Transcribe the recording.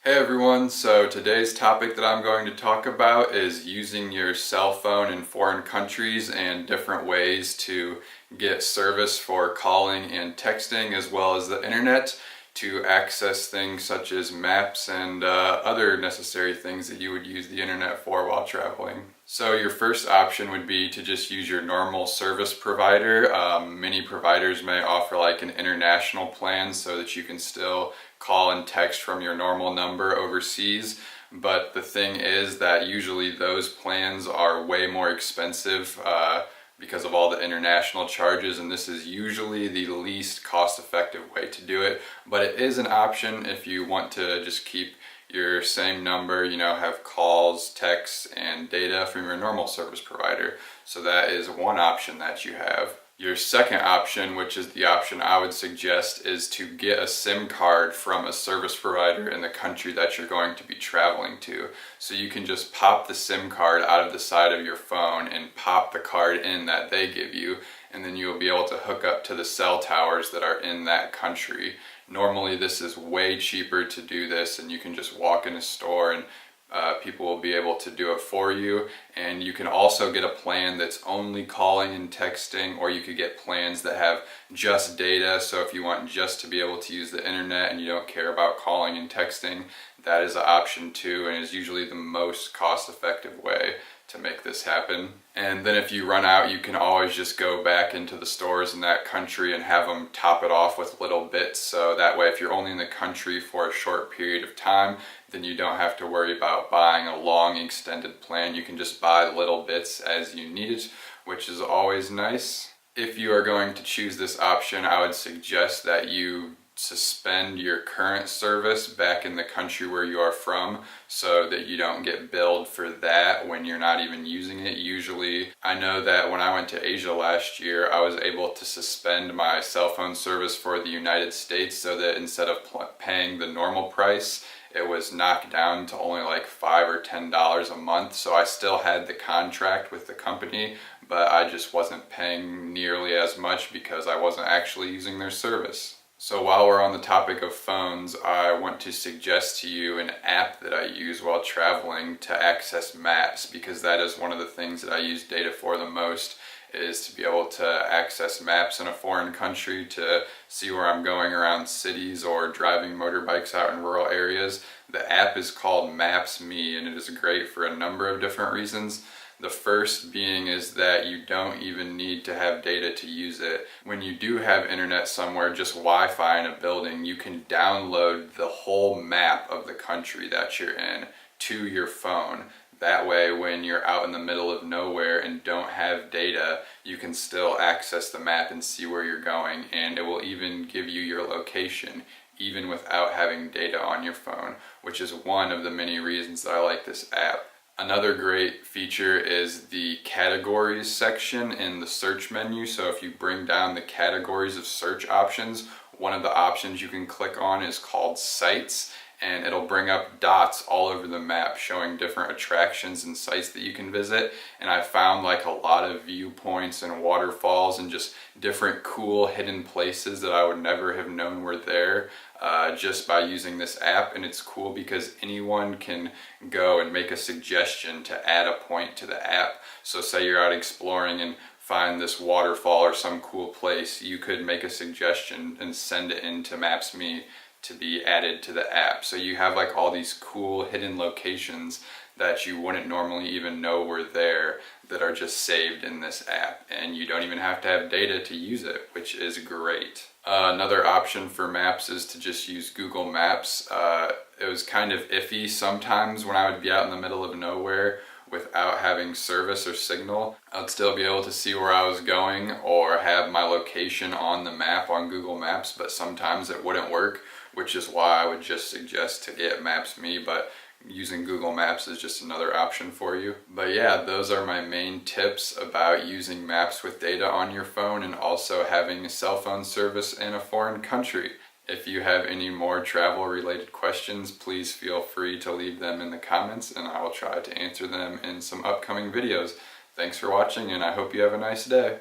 Hey everyone, so today's topic that I'm going to talk about is using your cell phone in foreign countries and different ways to get service for calling and texting as well as the internet to access things such as maps and other necessary things that you would use the internet for while traveling. So your first option would be to just use your normal service provider. Many providers may offer like an international plan so that you can still call and text from your normal number overseas. But the thing is that usually those plans are way more expensive because of all the international charges, and this is usually the least cost-effective way to do it. But it is an option if you want to just keep your same number, have calls, texts, and data from your normal service provider. So that is one option that you have. Your second option, which is the option I would suggest, is to get a SIM card from a service provider in the country that you're going to be traveling to. So you can just pop the SIM card out of the side of your phone and pop the card in that they give you, and then you'll be able to hook up to the cell towers that are in that country. Normally this is way cheaper to do this, and you can just walk in a store and people will be able to do it for you. And you can also get a plan that's only calling and texting, or you could get plans that have just data. So if you want just to be able to use the internet and you don't care about calling and texting, that is an option too, and is usually the most cost-effective way to make this happen. And then if you run out, you can always just go back into the stores in that country and have them top it off with little bits. So that way, if you're only in the country for a short period of time, then you don't have to worry about buying a long extended plan. You can just buy little bits as you need it, which is always nice. If you are going to choose this option, I would suggest that you suspend your current service back in the country where you are from so that you don't get billed for that when you're not even using it. Usually, I know that when I went to Asia last year, I was able to suspend my cell phone service for the United States so that instead of paying the normal price, it was knocked down to only like $5 or $10 a month. So I still had the contract with the company, but I just wasn't paying nearly as much because I wasn't actually using their service. So while we're on the topic of phones, I want to suggest to you an app that I use while traveling to access maps, because that is one of the things that I use data for the most, is to be able to access maps in a foreign country to see where I'm going around cities or driving motorbikes out in rural areas. The app is called Maps.me, and it is great for a number of different reasons. The first being is that you don't even need to have data to use it. When you do have internet somewhere, just Wi-Fi in a building, you can download the whole map of the country that you're in to your phone. That way, when you're out in the middle of nowhere and don't have data, you can still access the map and see where you're going, and it will even give you your location even without having data on your phone, which is one of the many reasons that I like this app. Another great feature is the categories section in the search menu. So if you bring down the categories of search options, one of the options you can click on is called sites, and it'll bring up dots all over the map showing different attractions and sites that you can visit. And I found like a lot of viewpoints and waterfalls and just different cool hidden places that I would never have known were there just by using this app. And it's cool because anyone can go and make a suggestion to add a point to the app. So say you're out exploring and find this waterfall or some cool place, you could make a suggestion and send it into Maps.me to be added to the app. So you have like all these cool hidden locations that you wouldn't normally even know were there that are just saved in this app, and you don't even have to have data to use it, which is great. Another option for maps is to just use Google Maps. It was kind of iffy sometimes when I would be out in the middle of nowhere without having service or signal. I would still be able to see where I was going or have my location on the map on Google Maps, but sometimes it wouldn't work, which is why I would just suggest to get Maps.me, but using Google Maps is just another option for you. But yeah, those are my main tips about using maps with data on your phone and also having a cell phone service in a foreign country. If you have any more travel related questions, please feel free to leave them in the comments and I will try to answer them in some upcoming videos. Thanks for watching, and I hope you have a nice day.